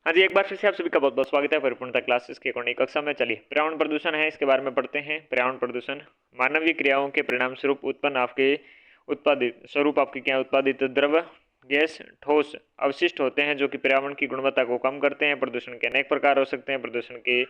हाँ जी, एक बार फिर से आप सभी का बहुत बहुत स्वागत है परिपूर्णता क्लासेस के कोणी कक्षा में। चलिए, पर्यावरण प्रदूषण है, इसके बारे में पढ़ते हैं। पर्यावरण प्रदूषण मानवीय क्रियाओं के परिणाम स्वरूप उत्पन्न आपके उत्पादित द्रव, गैस, ठोस अवशिष्ट होते हैं जो कि पर्यावरण की गुणवत्ता को कम करते हैं। प्रदूषण के अनेक प्रकार हो सकते हैं। प्रदूषण के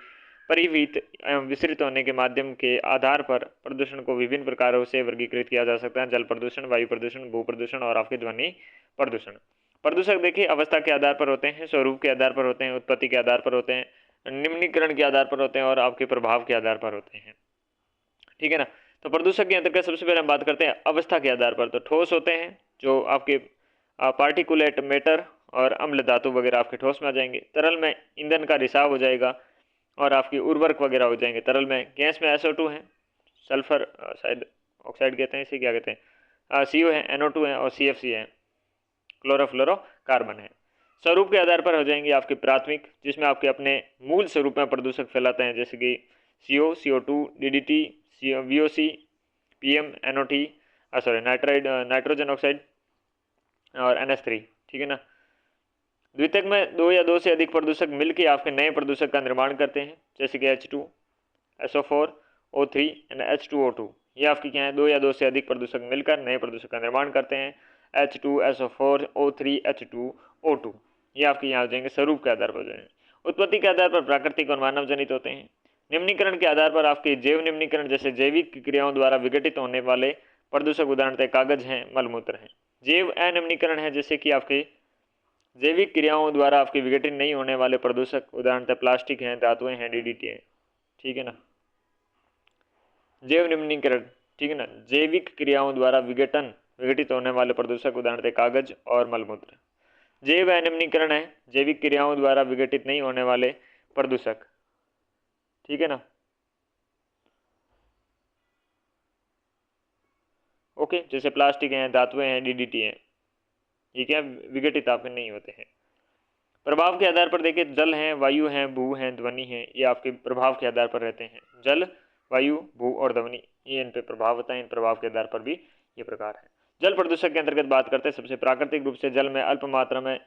परिवित एवं विस्तृत होने के माध्यम के आधार पर प्रदूषण को विभिन्न प्रकारों से वर्गीकृत किया जा सकता है। जल प्रदूषण, वायु प्रदूषण, भू प्रदूषण और आपके ध्वनि प्रदूषण। प्रदूषक देखिए अवस्था के आधार पर होते हैं, स्वरूप के आधार पर होते हैं, उत्पत्ति के आधार पर होते हैं, निम्नीकरण के आधार पर होते हैं और आपके प्रभाव के आधार पर होते हैं। ठीक है ना। तो प्रदूषक के अंतर्गत सबसे पहले हम बात करते हैं अवस्था के आधार पर। तो ठोस होते हैं जो आपके पार्टिकुलेट मैटर और अम्ल धातु वगैरह आपके ठोस में आ जाएंगे। तरल में ईंधन का रिसाव हो जाएगा और आपकी उर्वरक वगैरह हो जाएंगे। तरल में गैस में SO2 है, सल्फर शायद ऑक्साइड कहते हैं, इसे क्या कहते हैं, CO है, NO2 है और CFC है, क्लोरोफ्लोरोकार्बन है। स्वरूप के आधार पर हो जाएंगे आपके प्राथमिक, जिसमें आपके अपने मूल स्वरूप में प्रदूषक फैलाते हैं, जैसे कि CO, CO2, DDT, VOC, PM, NOT, nitrogen oxide और NH3। ठीक है ना। द्वितीयक में दो या दो से अधिक प्रदूषक मिलकर आपके नए प्रदूषक का निर्माण करते हैं, जैसे कि H2, SO4, O3 and H2O2। ये आपकी क्या है, दो या दो से अधिक प्रदूषक मिलकर नए प्रदूषक का निर्माण करते हैं। H2, SO4, O3, H2O2। ये आपके यहाँ हो जाएंगे स्वरूप के आधार पर हो जाएंगे। उत्पत्ति के आधार पर प्राकृतिक और मानव जनित होते हैं। निम्नीकरण के आधार पर आपके जैव निम्नीकरण, जैसे जैविक क्रियाओं द्वारा विघटित होने वाले प्रदूषक उदाहरणतः कागज हैं, मलमूत्र हैं। जैव अनिम्नीकरण है, जैसे कि आपके जैविक क्रियाओं द्वारा आपके विघटित नहीं होने वाले प्रदूषक उदाहरणतः प्लास्टिक हैं, धातुएं हैं, DDT है। ठीक है ना। जैव निम्नीकरण, ठीक है ना, जैविक क्रियाओं द्वारा विघटित होने वाले प्रदूषक उदाहरणतः कागज और मलमूत्र। जैव अनिम्नीकरण है, जैविक क्रियाओं द्वारा विघटित नहीं होने वाले प्रदूषक। ठीक है ना। ओके, जैसे प्लास्टिक हैं, धातुएं हैं, DDT हैं, ये क्या विघटित आपके नहीं होते हैं। प्रभाव के आधार पर देखिए, जल हैं, वायु हैं, भू हैं, ध्वनि हैं, ये आपके प्रभाव के आधार पर रहते हैं। जल, वायु, भू और ध्वनि, ये इन पे प्रभाव होता है। इन प्रभाव के आधार पर भी ये प्रकार है। जल प्रदूषक के अंतर्गत बात करते हैं, सबसे प्राकृतिक रूप से जल में अल्प मात्रा में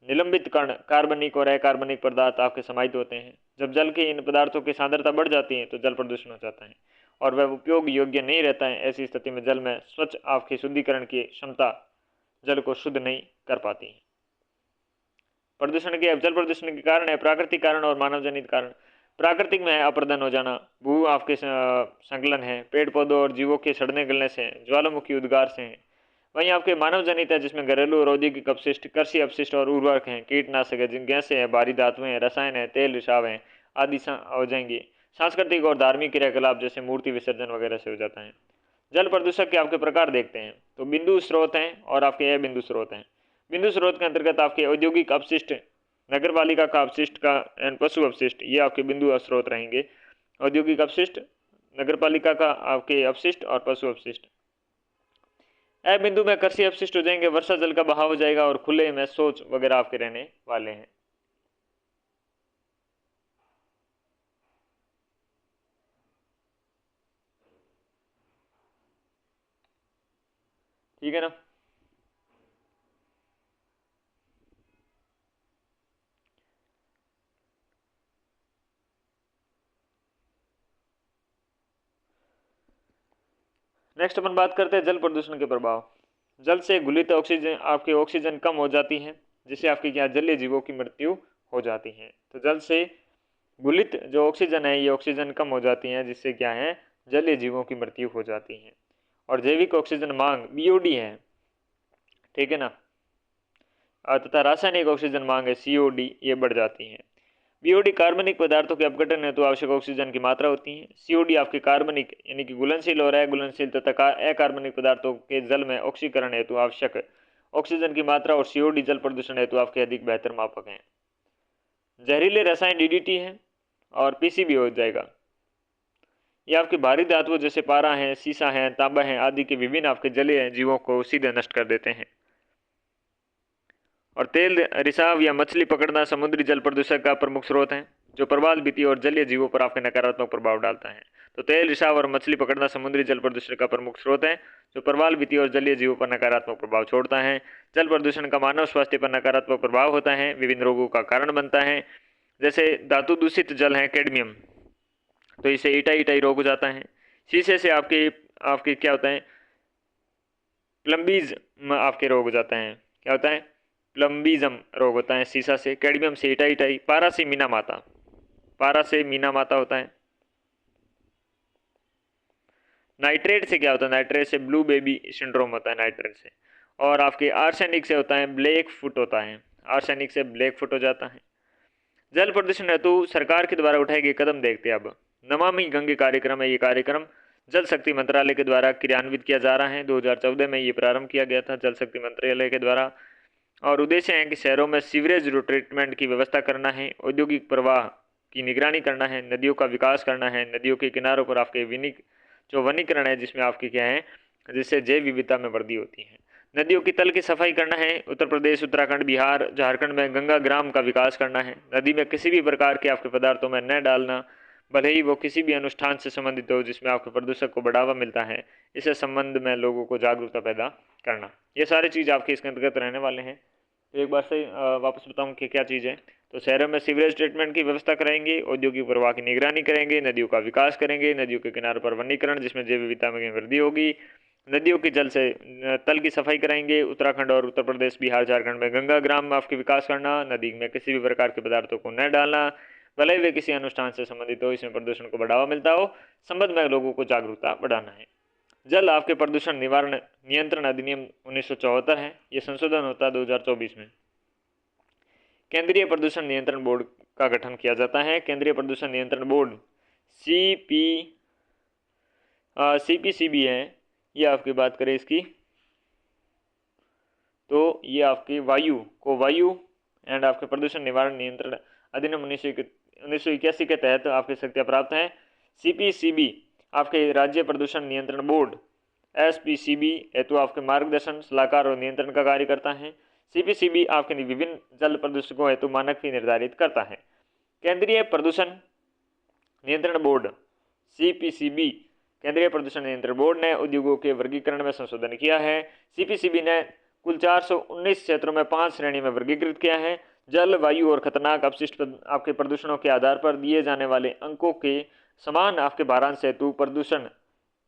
निलंबित कण, कार्बनिक और अकार्बनिक पदार्थ आपके समाहित होते हैं। जब जल के इन पदार्थों की सांद्रता बढ़ जाती है तो जल प्रदूषण हो जाता है और वह उपयोग योग्य नहीं रहता है। ऐसी स्थिति में जल में स्वच्छ आपकी शुद्धिकरण की क्षमता जल को शुद्ध नहीं कर पाती है। प्रदूषण के जल प्रदूषण के कारण है प्राकृतिक कारण और मानव जनित कारण। प्राकृतिक में है अपरदन हो जाना, भू आपके संकलन है, पेड़ पौधों और जीवों के सड़ने गलने से, ज्वालामुखी उद्गार से है। वहीं आपके मानव जनित है, जिसमें घरेलू और औद्योगिक अपशिष्ट, कृषि अपशिष्ट और उर्वरक हैं, कीटनाशक है, जिन गैसें हैं, भारी धातुएं हैं, रसायन है, तेल रिसाव हैं आदि हो जाएंगी। सांस्कृतिक और धार्मिक क्रियाकलाप जैसे मूर्ति विसर्जन वगैरह से हो जाता है। जल प्रदूषक के आपके प्रकार देखते हैं तो बिंदु स्रोत हैं और आपके अबिंदु स्रोत हैं। बिंदु स्रोत के अंतर्गत आपके औद्योगिक अपशिष्ट, नगर पालिका का अपशिष्ट का एंड पशु अपशिष्ट, ये आपके बिंदु स्रोत रहेंगे। औद्योगिक अपशिष्ट, नगर पालिका का आपके अपशिष्ट और पशु अपशिष्ट। बिंदु में कृषि अपशिष्ट हो जाएंगे, वर्षा जल का बहाव हो जाएगा और खुले में शौच वगैरह आपके रहने वाले हैं। ठीक है ना। नेक्स्ट अपन बात करते हैं जल प्रदूषण के प्रभाव। जल से घुलित ऑक्सीजन, आपकी ऑक्सीजन कम हो जाती है, जिससे आपकी क्या जलीय जीवों की मृत्यु हो जाती है। तो जल से घुलित जो ऑक्सीजन है, ये ऑक्सीजन कम हो जाती है, जिससे क्या है, जलीय जीवों की मृत्यु हो जाती है। और जैविक ऑक्सीजन मांग BOD है, ठीक है ना, तथा रासायनिक ऑक्सीजन मांग है COD, ये बढ़ जाती है। BOD कार्बनिक पदार्थों के अपघटन हेतु आवश्यक ऑक्सीजन की मात्रा होती है। COD आपके कार्बनिक यानी कि घुलनशील और अघुलनशील तथा अकार्बनिक पदार्थों के जल में ऑक्सीकरण हेतु आवश्यक ऑक्सीजन की मात्रा और COD जल प्रदूषण हेतु आपके अधिक बेहतर मापक हैं। जहरीले रसायन DDT है और PCB हो जाएगा। ये आपके भारी धातुओं जैसे पारा है, सीसा है, तांबा है आदि के विभिन्न आपके जलीय जीवों को सीधे नष्ट कर देते हैं। और तेल रिसाव या मछली पकड़ना समुद्री जल प्रदूषण का प्रमुख स्रोत है। जो प्रवाल भित्ति और जलीय जीवों पर आपके नकारात्मक प्रभाव डालता है। तो तेल, रिसाव और मछली पकड़ना समुद्री जल प्रदूषण का प्रमुख स्रोत है, जो प्रवाल भित्ति और जलीय जीवों पर नकारात्मक प्रभाव छोड़ता है। जल प्रदूषण का मानव स्वास्थ्य पर नकारात्मक प्रभाव होता है, विभिन्न रोगों का कारण बनता है, जैसे धातु दूषित जल है कैडमियम, तो इससे ईटाई रोग हो जाता है। शीशे से आपके आपके क्या होता है, प्लम्बीज आपके रोग हो जाता है, क्या होता है, प्लम्बिज्म रोग होता है शीशा से। कैडमियम से ईटाई, पारा से मीना माता, पारा से मीना माता होता है। नाइट्रेट से क्या होता है, नाइट्रेट से ब्लू बेबी सिंड्रोम होता है नाइट्रेट से। और आपके आर्सेनिक से होता है ब्लैक फुट होता है, आर्सेनिक से ब्लैक फुट हो जाता है। जल प्रदूषण हेतु सरकार के द्वारा उठाए गए कदम देखते हैं अब। नमामि गंगे कार्यक्रम है, ये कार्यक्रम जल शक्ति मंत्रालय के द्वारा क्रियान्वित किया जा रहा है। 2014 में ये प्रारंभ किया गया था जल शक्ति मंत्रालय के द्वारा, और उद्देश्य है कि शहरों में सीवरेज ट्रीटमेंट की व्यवस्था करना है, औद्योगिक प्रवाह की निगरानी करना है, नदियों का विकास करना है, नदियों के किनारों पर आपके जो वनीकरण है जिसमें आपकी क्या है, जिससे जैव विविधता में वृद्धि होती है। नदियों की तल की सफाई करना है। उत्तर प्रदेश, उत्तराखंड, बिहार, झारखंड में गंगा ग्राम का विकास करना है। नदी में किसी भी प्रकार के आपके पदार्थों में न डालना, भले ही वो किसी भी अनुष्ठान से संबंधित हो जिसमें आपके प्रदूषक को बढ़ावा मिलता है, इस संबंध में लोगों को जागरूकता पैदा करना, ये सारी चीज़ आपके इसके अंतर्गत रहने वाले हैं। तो एक बार से वापस बताऊं कि क्या चीज़ है। तो शहरों में सीवरेज ट्रीटमेंट की व्यवस्था कराएंगे, औद्योगिक प्रवाह की निगरानी करेंगे, नदियों का विकास करेंगे, नदियों के किनारों पर वनीकरण जिसमें जैव विविधता में वृद्धि होगी, नदियों के जल से तल की सफाई कराएंगे। उत्तराखंड और उत्तर प्रदेश, बिहार, झारखंड में गंगा ग्राम में आपके विकास करना, नदी में किसी भी प्रकार के पदार्थों को न डालना, भले वे किसी अनुष्ठान से संबंधित हो, इसमें प्रदूषण को बढ़ावा मिलता हो, संबंध में लोगों को जागरूकता बढ़ाना है। जल आपके प्रदूषण निवारण नियंत्रण अधिनियम 1974 है, ये संशोधन होता है 2024 में। केंद्रीय प्रदूषण नियंत्रण बोर्ड का गठन किया जाता है। केंद्रीय प्रदूषण नियंत्रण बोर्ड CPCB है, ये आपकी बात करें इसकी तो ये आपकी वायु एंड आपके प्रदूषण निवारण नियंत्रण अधिनियम 1981 के तहत आपकी शक्तियाँ प्राप्त हैं। CPCB आपके राज्य प्रदूषण नियंत्रण बोर्ड SPCB हेतु आपके मार्गदर्शन, सलाहकार और नियंत्रण का कार्य करता है। CPCB आपके विभिन्न जल प्रदूषकों हेतु मानक भी निर्धारित करता है। केंद्रीय प्रदूषण नियंत्रण बोर्ड CPCB, केंद्रीय प्रदूषण नियंत्रण बोर्ड ने उद्योगों के वर्गीकरण में संशोधन किया है। CPCB ने कुल 419 क्षेत्रों में 5 श्रेणी में वर्गीकृत किया है। जल, वायु और खतरनाक अपशिष्ट आपके प्रदूषणों के आधार पर दिए जाने वाले अंकों के समान आपके भारांश हेतु प्रदूषण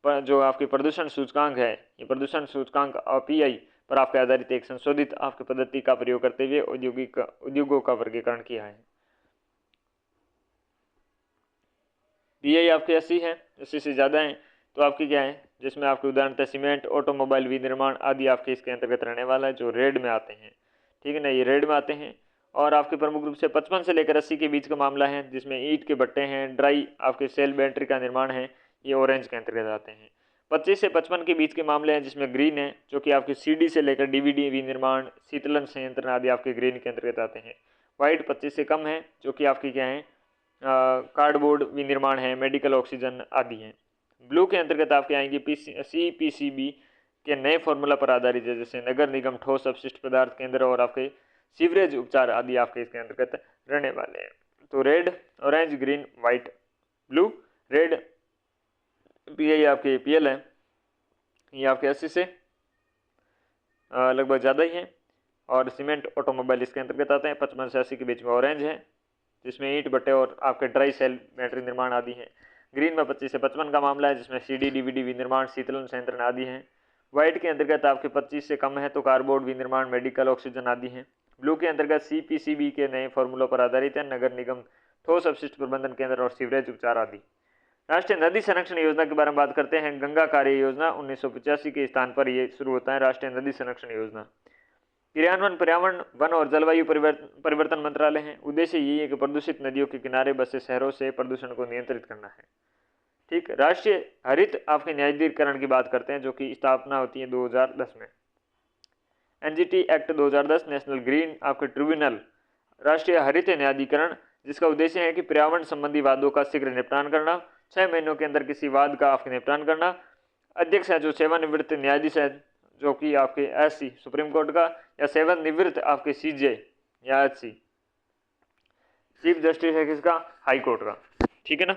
पर जो आपकी प्रदूषण सूचकांक है, ये प्रदूषण सूचकांक PI पर आपके आधारित एक संशोधित आपकी पद्धति का प्रयोग करते हुए उद्योगों का वर्गीकरण किया है। PI आपके 80 है, 80 से ज़्यादा है तो आपकी क्या है, जिसमें आपके उदाहरण सीमेंट, ऑटोमोबाइल विनिर्माण आदि आपके इसके अंतर्गत रहने वाला है, जो रेड में आते हैं, ठीक है ना, ये रेड में आते हैं। और आपके प्रमुख रूप से 55 से लेकर 80 के बीच का मामला है, जिसमें ईंट के भट्टे हैं, ड्राई आपके सेल बैटरी का निर्माण है, ये ऑरेंज के अंतर्गत आते हैं। 25 से 55 के बीच के मामले हैं जिसमें ग्रीन है, जो कि आपके CD से लेकर DVD विनिर्माण, शीतलन संयंत्र आदि आपके ग्रीन के अंतर्गत आते हैं। वाइट 25 से कम है, जो कि आपकी क्या है, कार्डबोर्ड विनिर्माण है, मेडिकल ऑक्सीजन आदि हैं। ब्लू के अंतर्गत आपके आएंगे CPCB के नए फॉर्मूला पर आधारित है, जैसे नगर निगम, ठोस अपशिष्ट पदार्थ केंद्र और आपके सीवरेज उपचार आदि आपके इसके अंतर्गत रहने वाले हैं। तो red, orange, green, white, blue. Red PI आपके PL है, ये आपके 80 से लगभग ज़्यादा ही है। और सीमेंट, ऑटोमोबाइल इसके अंतर्गत आते हैं। 55 से 80 के बीच में ऑरेंज है, जिसमें ईंट भट्टे और आपके ड्राई सेल बैटरी निर्माण आदि हैं। ग्रीन में 25 से 55 का मामला है, जिसमें CD DVD विनिर्माण, शीतलन संयंत्र आदि हैं। वाइट के अंतर्गत आपके 25 से कम है तो कार्डबोर्ड विनिर्माण, मेडिकल ऑक्सीजन आदि हैं। ब्लू के अंतर्गत CPCB के नए फॉर्मूलों पर आधारित है, नगर निगम, ठोस अपशिष्ट प्रबंधन केंद्र और सीवरेज उपचार आदि। राष्ट्रीय नदी संरक्षण योजना के बारे में बात करते हैं। गंगा कार्य योजना 1985 के स्थान पर ये शुरू होता है, राष्ट्रीय नदी संरक्षण योजना। क्रियान्वयन पर्यावरण, वन और जलवायु परिवर्तन मंत्रालय है। उद्देश्य यही है कि प्रदूषित नदियों के किनारे बसे शहरों से प्रदूषण को नियंत्रित करना है, ठीक। राष्ट्रीय हरित आपके न्यायाधिकरण की बात करते हैं, जो कि स्थापना होती है 2010 में। NGT एक्ट 2010, नेशनल ग्रीन आपके ट्रिब्यूनल, राष्ट्रीय हरित न्यायाधिकरण, जिसका उद्देश्य है कि पर्यावरण संबंधी वादों का शीघ्र निपटान करना, 6 महीनों के अंदर किसी वाद का आपके निपटान करना। अध्यक्ष है जो सेवानिवृत्त न्यायाधीश है, जो कि आपके SC सुप्रीम कोर्ट का, या सेवानिवृत्त आपके CJ या HC। चीफ जस्टिस है किसका, हाई कोर्ट का, ठीक है ना।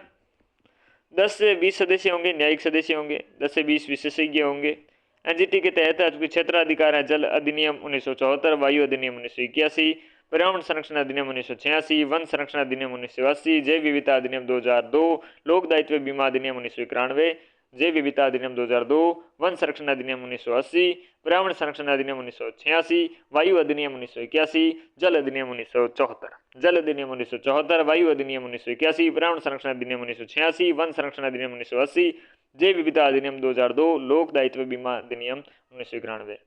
10 से 20 सदस्य होंगे, न्यायिक सदस्य होंगे, 10 से 20 विशेषज्ञ होंगे। एनजीटी के तहत आपके क्षेत्राधिकार है जल अधिनियम 1974, वायु अधिनियम 1981, पर्यावरण संरक्षण अधिनियम 1986, वन संरक्षण अधिनियम 1980, जैव विविधता अधिनियम 2002, लोक दायित्व बीमा अधिनियम 1991, जैव विविधता अधिनियम 2002, वन संरक्षण अधिनियम 1980, पर्यावरण संरक्षण अधिनियम 1986, वायु अधिनियम 1981, जल अधिनियम 1974, जल अधिनियम 1974, वायु अधिनियम 1981, पर्यावरण संरक्षण अधिनियम 1986, वन संरक्षण अधिनियम 1980, जैव विविधता अधिनियम 2002, लोक दायित्व बीमा अधिनियम 1991।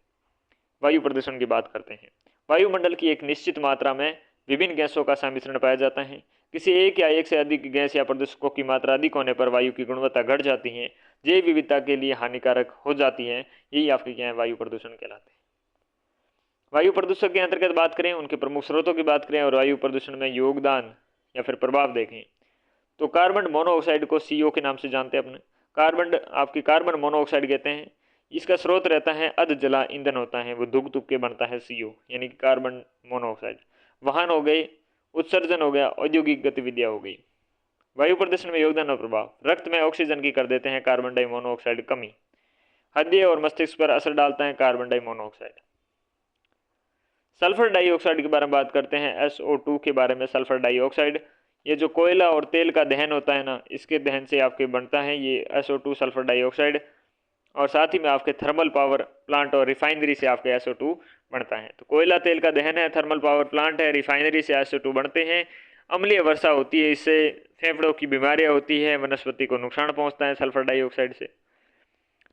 वायु प्रदूषण की बात करते हैं। वायुमंडल की एक निश्चित मात्रा में विभिन्न गैसों का सम्मिश्रण पाया जाता है। किसी एक या एक से अधिक गैस या प्रदूषकों की मात्रा अधिक होने पर वायु की गुणवत्ता घट जाती है, जैव विविधता के लिए हानिकारक हो जाती है। यही आपके क्या है, वायु प्रदूषण कहलाते हैं। वायु प्रदूषण के अंतर्गत बात करें, उनके प्रमुख स्रोतों की बात करें और वायु प्रदूषण में योगदान या फिर प्रभाव देखें तो कार्बन मोनोऑक्साइड को CO के नाम से जानते हैं अपने। कार्बन मोनोऑक्साइड कहते हैं। इसका स्रोत रहता है अध जला ईंधन होता है, वो धुक धुक के बनता है CO, यानी कि कार्बन मोनोऑक्साइड। वाहन हो गए, उत्सर्जन हो गया, औद्योगिक गतिविधियां हो गई। वायु प्रदूषण में योगदान और प्रभाव, रक्त में ऑक्सीजन की कर देते हैं कार्बन डाई मोनोऑक्साइड कमी। हृदय और मस्तिष्क पर असर डालता है carbon di monoxide. Sulphur dioxide के बारे में बात करते हैं, SO2 के बारे में। सल्फर डाइऑक्साइड ये जो कोयला और तेल का दहन होता है ना, इसके दहन से आपके बनता है ये SO2 सल्फर डाइऑक्साइड। और साथ ही में आपके थर्मल पावर प्लांट और रिफाइनरी से आपके SO2 बनता है। तो कोयला तेल का दहन है, थर्मल पावर प्लांट है, रिफाइनरी से SO2 बनते हैं। अम्लीय वर्षा होती है, इससे फेफड़ों की बीमारियां होती है, वनस्पति को नुकसान पहुंचता है सल्फर डाइऑक्साइड से।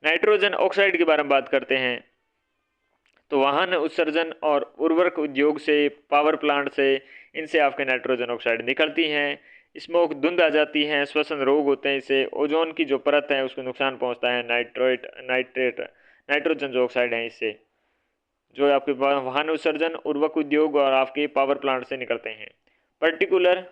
नाइट्रोजन ऑक्साइड के बारे में बात करते हैं तो वाहन उत्सर्जन और उर्वरक उद्योग से, पावर प्लांट से, इनसे आपके नाइट्रोजन ऑक्साइड निकलती हैं। स्मोक, धुंध आ जाती है, श्वसन रोग होते हैं इससे। ओजोन की जो परत है उसको नुकसान पहुंचता है नाइट्रोजन जो ऑक्साइड है इससे, जो आपके वाहन उत्सर्जन, उर्वरक उद्योग और आपके पावर प्लांट से निकलते हैं। पार्टिकुलेट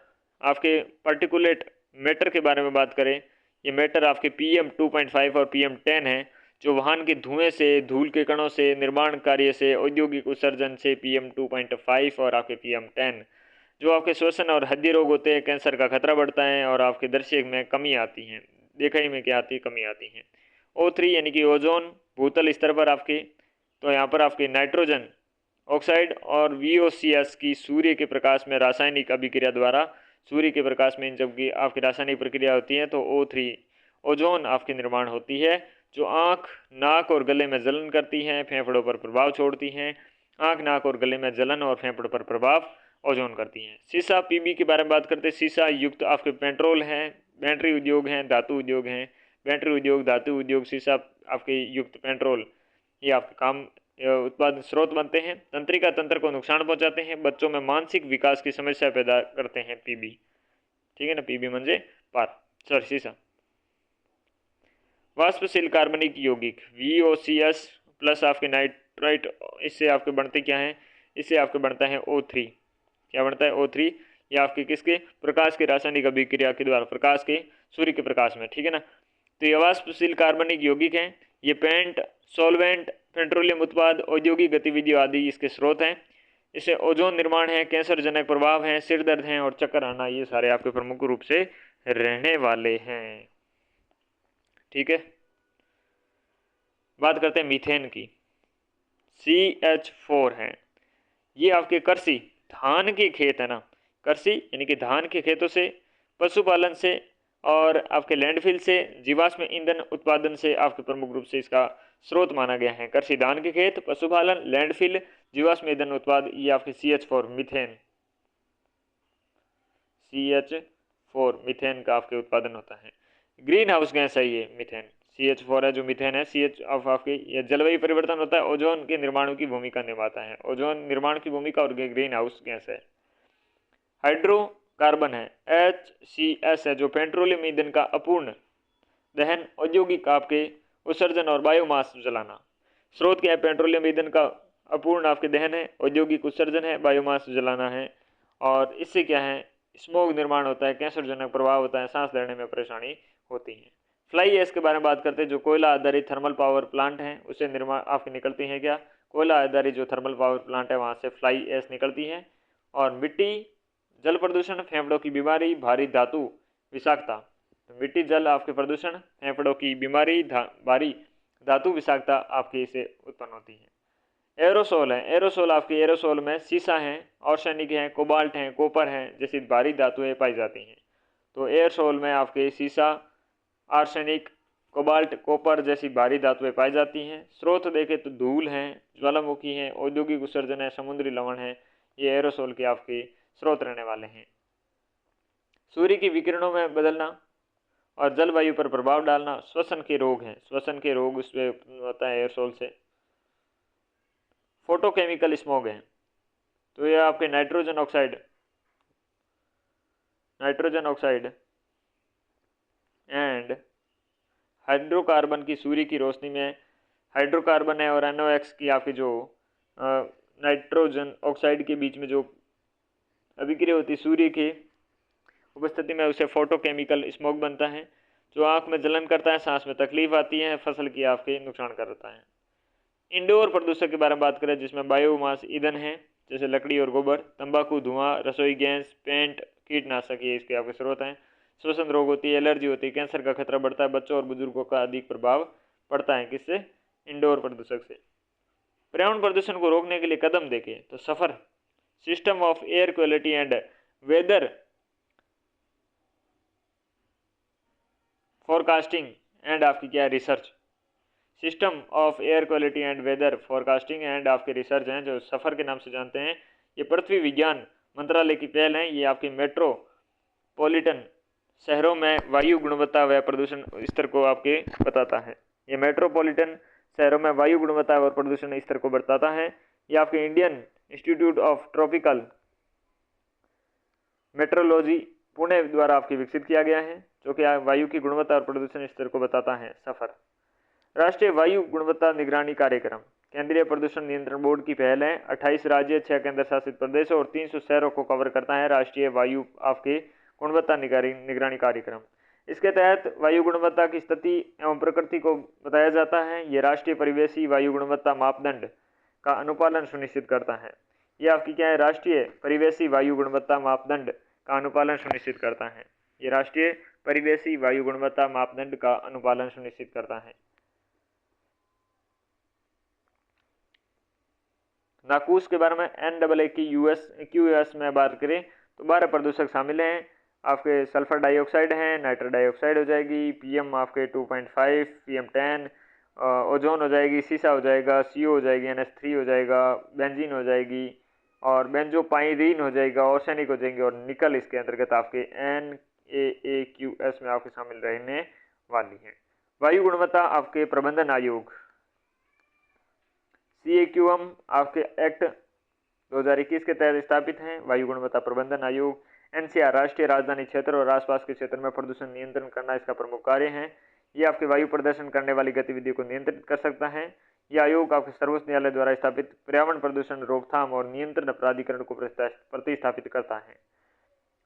मैटर के बारे में बात करें, ये मैटर आपके PM2.5 और PM10 है, जो वाहन के धुएं से, धूल के कणों से, निर्माण कार्य से, औद्योगिक उत्सर्जन से PM2.5 और आपके PM10, जो आपके श्वसन और हृदय रोग होते हैं, कैंसर का खतरा बढ़ता है और आपके दृश्य में कमी आती है, देखाई में क्या आती है, कमी आती है। O3 यानी कि ओजोन भूतल स्तर पर आपके, तो यहाँ पर आपके नाइट्रोजन ऑक्साइड और VOCs की सूर्य के प्रकाश में रासायनिक अभिक्रिया द्वारा, सूर्य के प्रकाश में जबकि आपकी रासायनिक प्रक्रिया होती है तो O3 ओजोन आपके निर्माण होती है, जो आँख, नाक और गले में जलन करती हैं, फेफड़ों पर प्रभाव छोड़ती हैं। आँख, नाक और गले में जलन और फेफड़ों पर प्रभाव ओजोन करती हैं। सीसा, PB के बारे में बात करते हैं। सीसा युक्त आपके पेट्रोल हैं, बैटरी उद्योग हैं, धातु उद्योग हैं। बैटरी उद्योग, धातु उद्योग, सीसा आपके युक्त पेट्रोल, ये आपके काम उत्पादन स्रोत बनते हैं। तंत्रिका तंत्र को नुकसान पहुंचाते हैं। बच्चों में मानसिक विकास की समस्या पैदा करते हैं PB, ठीक है ना। PB म्हणजे सीसा। वाष्पशील कार्बनिक यौगिक VOCs प्लस आपके नाइट्राइट, इससे आपके बनते क्या हैं, इससे आपके बनता है O3। क्या बनता है? O3। या आपके किसके, प्रकाश के रासायनिक अभिक्रिया के द्वारा, प्रकाश के, सूर्य के प्रकाश में, ठीक है ना। तो ये वाष्पशील कार्बनिक यौगिक हैं। ये पेंट, सॉल्वेंट, पेट्रोलियम उत्पाद, औद्योगिक गतिविधियों आदि इसके स्रोत हैं। इससे ओजोन निर्माण है, कैंसर जनक प्रभाव है, सिर दर्द हैं और चक्कर आना, ये सारे आपके प्रमुख रूप से रहने वाले हैं, ठीक है। बात करते हैं मीथेन की। CH4 है। ये आपके कृषि, धान के खेत है ना, कृषि यानी कि धान के खेतों से, पशुपालन से और आपके लैंडफिल से, जीवाश्म ईंधन उत्पादन से आपके प्रमुख रूप से इसका स्रोत माना गया है। कृषि, धान के खेत, पशुपालन, लैंडफिल, जीवाश्म ईंधन उत्पाद, ये आपके CH4 मीथेन, CH4 मीथेन का आपके उत्पादन होता है। ग्रीन हाउस गैस है ये मीथेन। CH4 है जो मीथेन है, CH ऑफ आपके, ये जलवायु परिवर्तन होता है, ओजोन के निर्माण की भूमिका निभाता है, ओजोन निर्माण की भूमिका, और ग्रीन हाउस गैस है। हाइड्रोकार्बन है, HCS है, जो पेट्रोलियम ईंधन का अपूर्ण दहन, औद्योगिक आपके उत्सर्जन और बायोमास जलाना। स्रोत क्या है? पेट्रोलियम ईंधन का अपूर्ण आपके दहन है, औद्योगिक उत्सर्जन है, बायोमास जलाना है। और इससे क्या है, स्मोक निर्माण होता है, कैंसर जनक प्रभाव होता है, सांस लेने में परेशानी होती है। फ्लाई ऐश के बारे में बात करते हैं, जो कोयला आधारित थर्मल पावर प्लांट हैं, उससे निर्माण आपकी निकलती है क्या, कोयला आधारित जो थर्मल पावर प्लांट है वहाँ से फ्लाई ऐश निकलती है। और मिट्टी जल प्रदूषण, फेफड़ों की बीमारी, भारी धातु विषाक्तता। तो मिट्टी जल आपके प्रदूषण, फेफड़ों की बीमारी, भारी धातु विषाक्तता आपके इसे उत्पन्न होती है। एरोसोल है, एरोसोल आपके एरोसोल में सीसा है, आर्सेनिक है, कोबाल्ट है, कॉपर है जैसी भारी धातुएं पाई जाती हैं। तो एरोसोल में आपके सीसा, आर्सेनिक, कोबाल्ट, कॉपर जैसी भारी धातुएं पाई जाती हैं। स्रोत देखें तो धूल है, ज्वालामुखी है, औद्योगिक उत्सर्जन है, समुद्री लवण है, ये एरोसोल के आपके स्रोत रहने वाले हैं। सूर्य की विकिरणों में बदलना और जलवायु पर प्रभाव डालना, श्वसन के रोग हैं, श्वसन के रोग उसमें होता है एयरसोल से। फोटोकेमिकल स्मॉग है, तो ये आपके नाइट्रोजन ऑक्साइड एंड हाइड्रोकार्बन की सूर्य की रोशनी में, हाइड्रोकार्बन है और NOx की आपकी जो नाइट्रोजन ऑक्साइड के बीच में जो अभिक्रिया होती है सूर्य की उपस्थिति में, उसे फोटोकेमिकल स्मोक बनता है, जो आंख में जलन करता है, सांस में तकलीफ आती है, फसल की आपके नुकसान करता है। इंडोर प्रदूषक के बारे में बात करें जिसमें बायोमास ईंधन है जैसे लकड़ी और गोबर, तंबाकू, धुआं, रसोई गैस, पेंट, कीटनाशक, ये इसके आपके स्रोत हैं। श्वसन रोग होती है, एलर्जी होती है, कैंसर का खतरा बढ़ता है, बच्चों और बुजुर्गों का अधिक प्रभाव पड़ता है किससे? इंडोर प्रदूषक से। पर्यावरण प्रदूषण को रोकने के लिए कदम देखें तो SAFAR, system of air quality and weather forecasting and आपकी क्या research, system of air quality and weather forecasting and आपके रिसर्च हैं जो सफ़र के नाम से जानते हैं। ये पृथ्वी विज्ञान मंत्रालय की पहल है। ये आपकी मेट्रोपॉलिटन शहरों में वायु गुणवत्ता व प्रदूषण स्तर को आपके बताता है। ये मेट्रोपॉलिटन शहरों में वायु गुणवत्ता और प्रदूषण स्तर को बताता है। ये आपके Indian institute of tropical metrology Pune द्वारा आपकी विकसित किया गया है, जो कि वायु की गुणवत्ता और प्रदूषण स्तर को बताता है। सफ़र, राष्ट्रीय वायु गुणवत्ता निगरानी कार्यक्रम केंद्रीय प्रदूषण नियंत्रण बोर्ड की पहल है। 28 राज्य, 6 केंद्र शासित प्रदेशों और 300 शहरों को कवर करता है राष्ट्रीय वायु आपके गुणवत्ता निगरानी कार्यक्रम। इसके तहत वायु गुणवत्ता की स्थिति एवं प्रकृति को बताया जाता है। ये राष्ट्रीय परिवेशी वायु गुणवत्ता मापदंड का अनुपालन सुनिश्चित करता है। ये आपकी क्या है? राष्ट्रीय परिवेशी वायु गुणवत्ता मापदंड का अनुपालन सुनिश्चित करता है। ये राष्ट्रीय परिवेशी वायु गुणवत्ता मापदंड का अनुपालन सुनिश्चित करता है। नाकूस के बारे में NAA की QS में बात करें तो 12 प्रदूषक शामिल हैं। आपके सल्फर डाइऑक्साइड है, नाइट्रस डाइऑक्साइड हो जाएगी, PM आपके 2.5, PM10, ओजोन हो जाएगी, सीसा हो जाएगा, CO हो जाएगी, NH3 हो जाएगा, बेंजीन हो जाएगी और बेंजोपाइरीन हो जाएगा, ऑर्सेनिक हो जाएंगे और निकल इसके अंतर्गत आपके NAAQS में आपके शामिल रहने वाली है। वायु गुणवत्ता आपके प्रबंधन आयोग CAQM आपके एक्ट 2021 के तहत स्थापित हैं। वायु गुणवत्ता प्रबंधन आयोग। NCR राष्ट्रीय राजधानी क्षेत्र और आसपास के क्षेत्र में प्रदूषण नियंत्रण करना इसका प्रमुख कार्य है। ये आपके वायु प्रदूषण करने वाली गतिविधियों को नियंत्रित कर सकता है। यह आयोग आपके सर्वोच्च न्यायालय द्वारा स्थापित पर्यावरण प्रदूषण रोकथाम और नियंत्रण प्राधिकरण को प्रतिस्थापित करता है।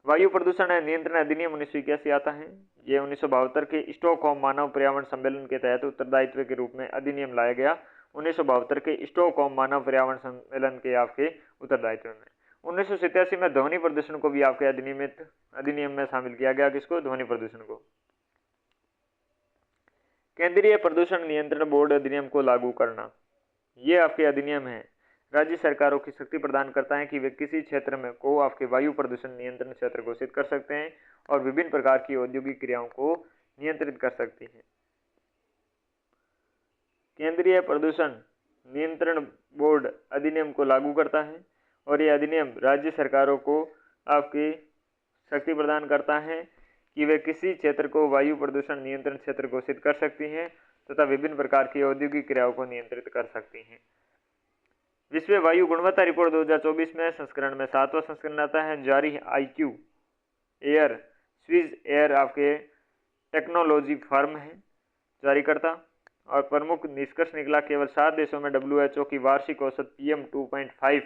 वायु प्रदूषण नियंत्रण अधिनियम 1981 आता है। ये 1972 के स्टॉकहोम मानव पर्यावरण सम्मेलन के तहत उत्तरदायित्व के रूप में अधिनियम लाया गया। 1972 के स्टॉकहोम मानव पर्यावरण सम्मेलन के आपके उत्तरदायित्व में 1987 में ध्वनि प्रदूषण को भी आपके अधिनियम में शामिल किया गया। किसको? ध्वनि प्रदूषण को। केंद्रीय प्रदूषण नियंत्रण बोर्ड अधिनियम को लागू करना, ये आपके अधिनियम है। राज्य सरकारों की शक्ति प्रदान करता है कि वे किसी क्षेत्र में को आपके वायु प्रदूषण नियंत्रण क्षेत्र घोषित कर सकते हैं और विभिन्न प्रकार की औद्योगिक क्रियाओं को नियंत्रित कर सकती हैं। केंद्रीय प्रदूषण नियंत्रण बोर्ड अधिनियम को लागू करता है और यह अधिनियम राज्य सरकारों को आपकी शक्ति प्रदान करता है कि वे किसी क्षेत्र को वायु प्रदूषण नियंत्रण क्षेत्र घोषित कर सकती हैं तथा विभिन्न प्रकार की औद्योगिक क्रियाओं को नियंत्रित कर सकती हैं। विश्व वायु गुणवत्ता रिपोर्ट 2024 में संस्करण में 7वां संस्करण आता है। जारी IQ एयर स्विस एयर आपके टेक्नोलॉजी फर्म है जारी करता और प्रमुख निष्कर्ष निकला केवल 7 देशों में WHO की वार्षिक औसत PM 2.5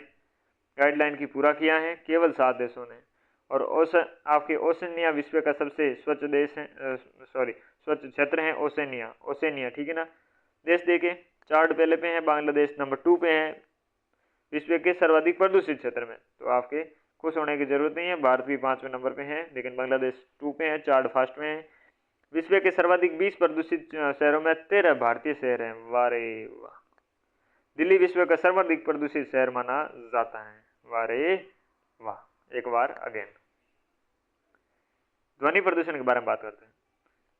गाइडलाइन की पूरा किया है। केवल 7 देशों ने। और आपके ओशनिया विश्व का सबसे स्वच्छ देश है, स्वच्छ क्षेत्र है ओशनिया, ठीक है ना। देश देखे चार्ट पहले पे है, बांग्लादेश नंबर 2 पे है विश्व के सर्वाधिक प्रदूषित क्षेत्र में। तो आपके खुश होने की जरूरत नहीं है। भारत भी 5वें नंबर पे है, लेकिन बांग्लादेश 2 पे है, चार्ट फर्स्ट में है। विश्व के सर्वाधिक 20 प्रदूषित शहरों में 13 भारतीय शहर हैं। वाह रे वाह। दिल्ली विश्व का सर्वाधिक प्रदूषित शहर माना जाता है। वाह रे वाह। एक बार अगेन। ध्वनि प्रदूषण के बारे में बात करते हैं।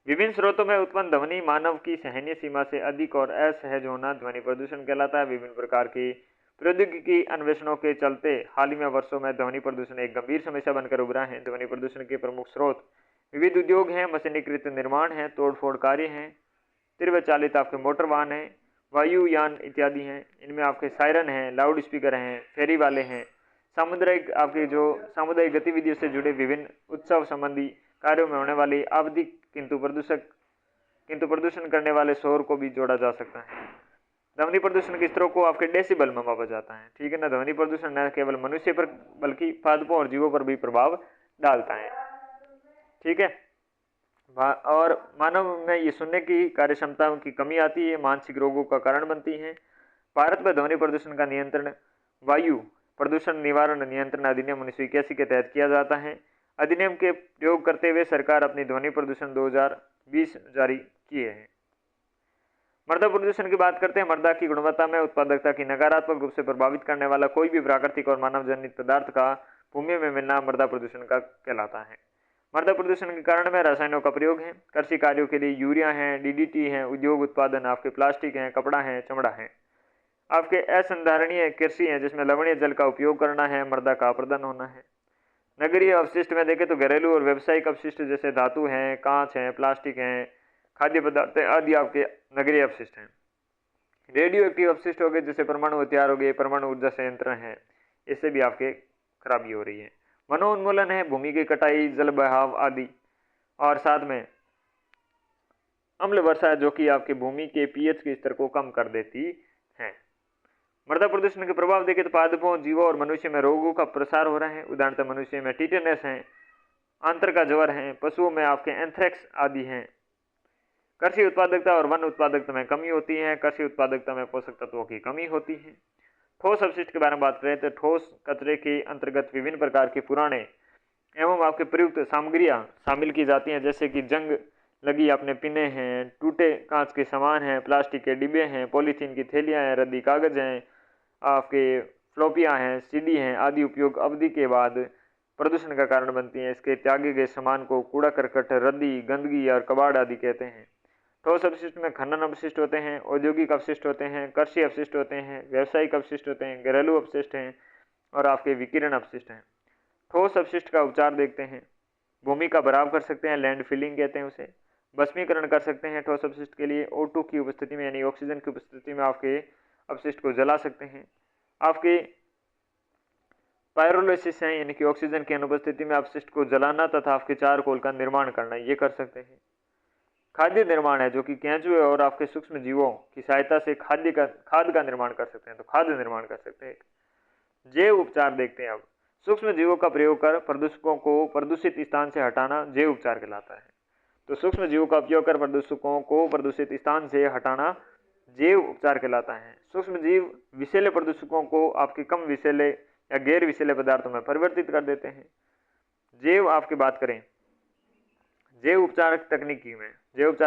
विभिन्न स्रोतों में उत्पन्न ध्वनि मानव की सहनीय सीमा से अधिक और असहज होना ध्वनि प्रदूषण कहलाता है। विभिन्न प्रकार की प्रौद्योगिकी अन्वेषणों के चलते हाल ही में वर्षों में ध्वनि प्रदूषण एक गंभीर समस्या बनकर उभरा है। ध्वनि प्रदूषण के प्रमुख स्रोत विविध उद्योग हैं, मशीनीकृत निर्माण है, तोड़फोड़ कार्य हैं, तीव्र चालित आपके मोटर वाहन हैं, वायुयान इत्यादि हैं। इनमें आपके सायरन हैं, लाउड स्पीकर हैं, फेरी वाले हैं, सामुदायिक आपके जो सामुदायिक गतिविधियों से जुड़े विभिन्न उत्सव संबंधी कार्यों में होने वाली आवधिक किंतु प्रदूषण करने वाले शोर को भी जोड़ा जा सकता है। ध्वनि प्रदूषण के स्तरों को आपके डेसिबल में मापा जाता है। ठीक है ना। ध्वनि प्रदूषण न केवल मनुष्य पर बल्कि पादपों और जीवों पर भी प्रभाव डालता है। ठीक है। और मानव में ये सुनने की कार्य क्षमता की कमी आती है, मानसिक रोगों का कारण बनती है। भारत में ध्वनि प्रदूषण का नियंत्रण वायु प्रदूषण निवारण नियंत्रण अधिनियम 1981 के तहत किया जाता है। अधिनियम के प्रयोग करते हुए सरकार अपनी ध्वनि प्रदूषण 2020 जारी किए हैं। मृदा प्रदूषण की बात करते हैं। मृदा की गुणवत्ता में उत्पादकता की नकारात्मक रूप से प्रभावित करने वाला कोई भी प्राकृतिक और मानव जनित पदार्थ का भूमि में मिलना मृदा प्रदूषण का कहलाता है। मृदा प्रदूषण के कारण में रसायनों का प्रयोग है। कृषि कार्यों के लिए यूरिया है, डीडीटी है, उद्योग उत्पादन आपके प्लास्टिक है, कपड़ा है, चमड़ा है, आपके असंधारणीय कृषि है जिसमें लवणीय जल का उपयोग करना है, मृदा का अपरदन होना है। नगरीय अपशिष्ट में देखें तो घरेलू और व्यावसायिक अपशिष्ट जैसे धातु हैं, कांच है, प्लास्टिक हैं, खाद्य पदार्थ आदि आपके नगरीय अपशिष्ट हैं। रेडियो एक्टिव अपशिष्ट हो गए जैसे परमाणु हथियार हो गए, परमाणु ऊर्जा संयंत्र हैं, इससे भी आपके खराबी हो रही है। वनोन्मूलन है, भूमि की कटाई, जल बहाव आदि, और साथ में अम्ल वर्षा जो कि आपके भूमि के पीएच के स्तर को कम कर देती है। मृदा प्रदूषण के प्रभाव देखें तो पादपों, जीवों और मनुष्य में रोगों का प्रसार हो रहा है। उदाहरणतः मनुष्य में टीटेनस है, आंत्र का ज्वर है, पशुओं में आपके एंथ्रेक्स आदि हैं। कृषि उत्पादकता और वन उत्पादकता में कमी होती है। कृषि उत्पादकता में पोषक तत्वों की कमी होती है। ठोस अपशिष्ट के बारे में बात करें तो ठोस कचरे के अंतर्गत विभिन्न प्रकार के पुराने एवं आपके प्रयुक्त सामग्रियां शामिल की जाती हैं, जैसे कि जंग लगी अपने पिने हैं, टूटे कांच के सामान हैं, प्लास्टिक के डिब्बे हैं, पॉलीथीन की थैलियां हैं, रद्दी कागज हैं, आपके फ्लोपियां हैं, सीडी हैं आदि उपयोग अवधि के बाद प्रदूषण का कारण बनती हैं। इसके त्यागे गए सामान को कूड़ा करकट, रद्दी, गंदगी और कबाड़ आदि कहते हैं। ठोस अपशिष्ट में खनन अपशिष्ट होते हैं, औद्योगिक अपशिष्ट होते हैं, कृषि अपशिष्ट होते हैं, व्यावसायिक अपशिष्ट होते हैं, घरेलू अपशिष्ट हैं और आपके विकिरण अपशिष्ट हैं। ठोस अपशिष्ट का उपचार देखते हैं। भूमि का भराव कर सकते हैं, लैंड फिलिंग कहते हैं उसे। भस्मीकरण कर सकते हैं ठोस अपशिष्ट के लिए। O2 की उपस्थिति में यानी ऑक्सीजन की उपस्थिति में आपके अपशिष्ट को जला सकते हैं। आपके पायरोलिसिस है यानी कि ऑक्सीजन की अनुपस्थिति में अपशिष्ट को जलाना तथा आपके चारकोल का निर्माण करना, ये कर सकते हैं। खाद्य निर्माण है जो कि केंचुए और आपके सूक्ष्म जीवों की सहायता से खाद का निर्माण कर सकते हैं, तो खाद्य निर्माण कर सकते हैं। जैव उपचार देखते हैं। अब सूक्ष्म जीवों का प्रयोग कर प्रदूषकों को प्रदूषित स्थान से हटाना जैव उपचार कहलाता है। तो सूक्ष्म जीवों का उपयोग कर प्रदूषकों को प्रदूषित स्थान से हटाना जैव उपचार कहलाता है। सूक्ष्म जीव विषैले प्रदूषकों को आपके कम विषैले या गैर विषैले पदार्थों में परिवर्तित कर देते हैं। जैव आपकी बात करें जैव उपचार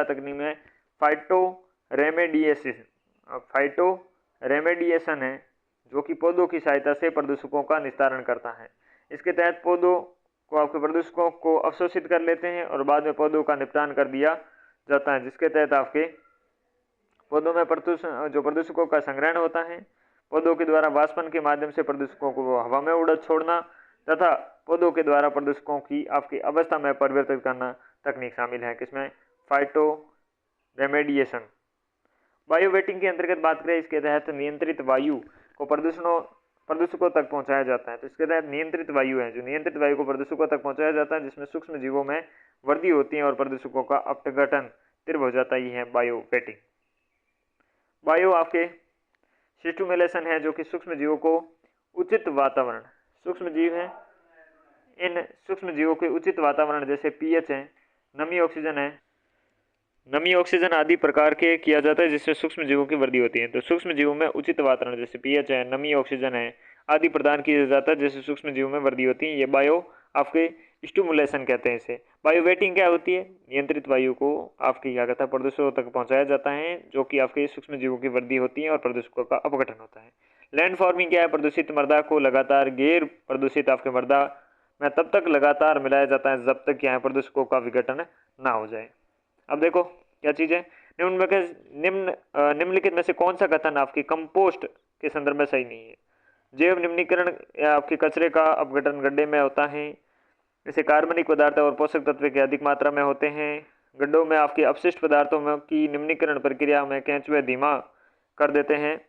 तकनीक में फाइटोरेमेडिएशन है जो कि पौधों की सहायता से प्रदूषकों का निस्तारण करता है। इसके तहत पौधों को आपके प्रदूषकों को अवशोषित कर लेते हैं और बाद में पौधों का निपटान कर दिया जाता है, जिसके तहत आपके पौधों में प्रदूषकों का संग्रहण होता है। पौधों के द्वारा वाष्पन के माध्यम से प्रदूषकों को हवा में उड़द छोड़ना तथा पौधों के द्वारा प्रदूषकों की आपकी अवस्था में परिवर्तित करना तकनीक शामिल है। किसमें? फाइटोरेमेडिएशन। वायु वेटिंग के अंतर्गत बात करें, इसके तहत नियंत्रित वायु को प्रदूषकों तक पहुंचाया जाता है। तो इसके तहत नियंत्रित वायु है, जो नियंत्रित वायु को प्रदूषकों तक पहुंचाया जाता है, जिसमें सूक्ष्म जीवों में वृद्धि होती है और प्रदूषकों का अपघटन तीव्र हो जाता ही है। Bio waiting. बायो आपके सिस्टुमुलेशन है जो कि सूक्ष्म जीवों को उचित वातावरण, सूक्ष्म जीव है, इन सूक्ष्म जीवों के उचित वातावरण जैसे पीएच है, नमी ऑक्सीजन आदि प्रकार के किया जाता है जिससे सूक्ष्म जीवों की वृद्धि होती है। तो सूक्ष्म जीवों में उचित वातावरण जैसे पीएच है, नमी ऑक्सीजन है आदि प्रदान किया जाता है, जैसे सूक्ष्म जीवों में वृद्धि होती है। ये बायो आपके स्टिमुलेशन कहते हैं इसे। बायो वेटिंग क्या होती है? नियंत्रित वायु को आपकी क्या कहता है प्रदूषकों तक पहुंचाया जाता है, जो कि आपके सूक्ष्म जीवों की वृद्धि होती है और प्रदूषकों का अपघटन होता है। लैंड फॉर्मिंग क्या है? प्रदूषित मृदा को लगातार गैर प्रदूषित आपके मृदा में तब तक लगातार मिलाया जाता है जब तक क्या है प्रदूषकों का विघटन ना हो जाए। अब देखो क्या चीज है, निम्नलिखित में से कौन सा कथन आपकी कंपोस्ट के संदर्भ में सही नहीं है? जैव निम्नीकरण या आपके कचरे का अपघटन गड्ढे में होता है, जैसे कार्बनिक पदार्थ और पोषक तत्व के अधिक मात्रा में होते हैं। गड्ढों में आपके अपशिष्ट पदार्थों में की निम्नीकरण प्रक्रिया में केंचुए धीमा कर देते हैं,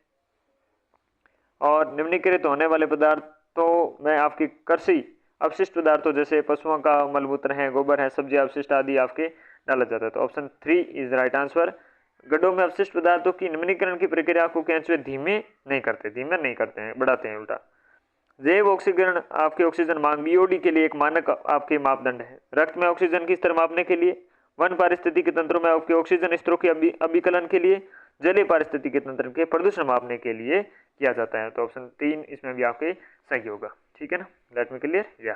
और निम्नीकृत होने वाले पदार्थों में आपकी कृषि अपशिष्ट पदार्थों जैसे पशुओं का मलमूत्र है, गोबर है, सब्जी अपशिष्ट आदि आपके डाला जाता है। तो ऑप्शन 3 इज राइट आंसर। गड्ढों में अपशिष्ट पदार्थों की निम्नीकरण की प्रक्रिया को केंचुए धीमे नहीं करते हैं, बढ़ाते हैं उल्टा। जैव ऑक्सीकरण आपके ऑक्सीजन मांग बीओडी के लिए एक मानक आपके मापदंड है। रक्त में ऑक्सीजन की स्तर मापने के लिए, वन पारिस्थितिकी तंत्रों में आपके ऑक्सीजन स्तरों के अभिकलन के लिए, जलीय पारिस्थितिकी तंत्र के प्रदूषण मापने के लिए किया जाता है। तो ऑप्शन 3 इसमें भी आपके सही होगा। ठीक है ना, लेट मी क्लियर। या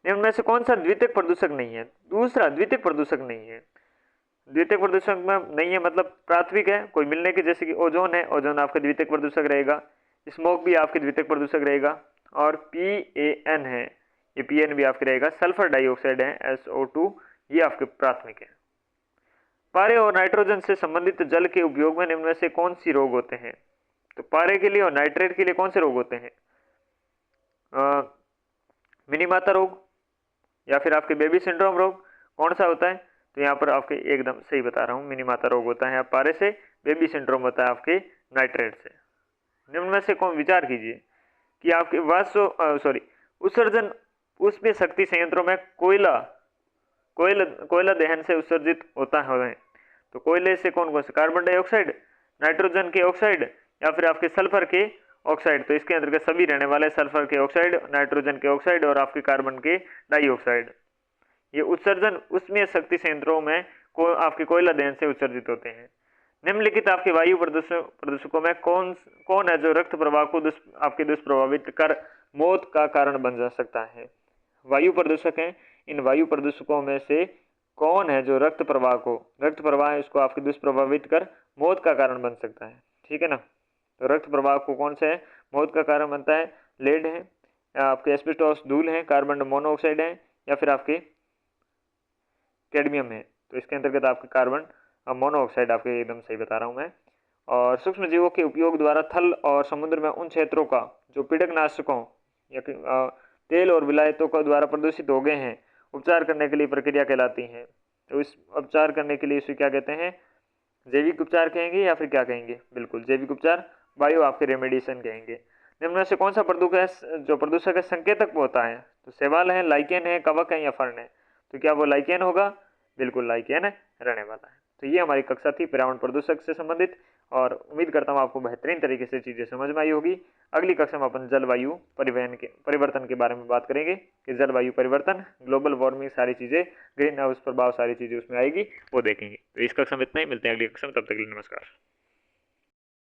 निम्न में से कौन सा द्वितीयक प्रदूषक नहीं है? दूसरा द्वितीयक प्रदूषक नहीं है। द्वितीयक प्रदूषक में नहीं है मतलब प्राथमिक है कोई मिलने के, जैसे कि ओजोन है, ओजोन आपका द्वितीयक प्रदूषक रहेगा। स्मोक भी आपके द्वितीयक प्रदूषक रहेगा। और PAN है, ये PN भी आपके रहेगा। सल्फर डाइऑक्साइड है SO2, ये आपके प्राथमिक है। पारे और नाइट्रोजन से संबंधित जल के उपयोग में निम्न में से कौन सी रोग होते हैं? तो पारे के लिए और नाइट्रेट के लिए कौन से रोग होते हैं? मिनीमाता रोग या फिर आपके बेबी सिंड्रोम रोग, कौन सा होता है? तो यहाँ पर आपके एकदम सही बता रहा हूँ, मिनीमाता रोग होता है पारे से, बेबी सिंड्रोम होता है आपके नाइट्रेट से। निम्न में से कौन, विचार कीजिए कि आपके उत्सर्जन उसमें शक्ति संयंत्रों में कोयला दहन से उत्सर्जित होता है। तो कोयले से कौन कौन से? कार्बन डाइऑक्साइड, नाइट्रोजन के ऑक्साइड या फिर आपके सल्फर के ऑक्साइड। तो इसके अंतर्गत सभी रहने वाले सल्फर के ऑक्साइड, नाइट्रोजन के ऑक्साइड और आपके कार्बन के डाइऑक्साइड, ये उत्सर्जन उसमें शक्ति संयंत्रों में आपके कोयला दहन से उत्सर्जित होते हैं। निम्नलिखित आपके वायु प्रदूषकों में कौन है जो रक्त प्रवाह को आपके दुष्प्रभावित कर मौत का कारण बन जा सकता है? वायु प्रदूषक हैं, इन वायु प्रदूषकों में से कौन है जो रक्त प्रवाह इसको आपके दुष्प्रभावित कर मौत का कारण बन सकता है? ठीक है ना, तो रक्त प्रवाह को कौन सा है मौत का कारण बनता है? लेड है, आपके एस्बेस्टोस धूल है, कार्बन मोनोऑक्साइड है या फिर आपके कैडमियम है। तो इसके अंतर्गत आपके कार्बन मोनोऑक्साइड आपके एकदम सही बता रहा हूँ मैं। और सूक्ष्म जीवों के उपयोग द्वारा थल और समुद्र में उन क्षेत्रों का जो पीड़कनाशकों या तेल और विलायतों का द्वारा प्रदूषित हो गए हैं, उपचार करने के लिए प्रक्रिया कहलाती है। तो इस उपचार करने के लिए इसे क्या कहते हैं? जैविक उपचार कहेंगे या फिर क्या कहेंगे? बिल्कुल जैविक उपचार, बायो आपके रेमेडिएशन कहेंगे। निम्न में से कौन सा प्रदूषक है संकेतक होता है? तो शैवाल है, लाइकेन है, कवक है या फर्न है? तो क्या वो लाइकेन होगा? बिल्कुल लाइकेन रहने वाला है। तो ये हमारी कक्षा थी पर्यावरण प्रदूषक से संबंधित, और उम्मीद करता हूँ आपको बेहतरीन तरीके से चीज़ें समझ में आई होगी। अगली कक्षा में अपन जलवायु परिवर्तन के बारे में बात करेंगे कि जलवायु परिवर्तन, ग्लोबल वार्मिंग, सारी चीज़ें, ग्रीन हाउस प्रभाव, सारी चीज़ें उसमें आएगी, वो देखेंगे। तो इस कक्षा में इतना ही, मिलते हैं अगली कक्षा में, तब तक के लिए नमस्कार।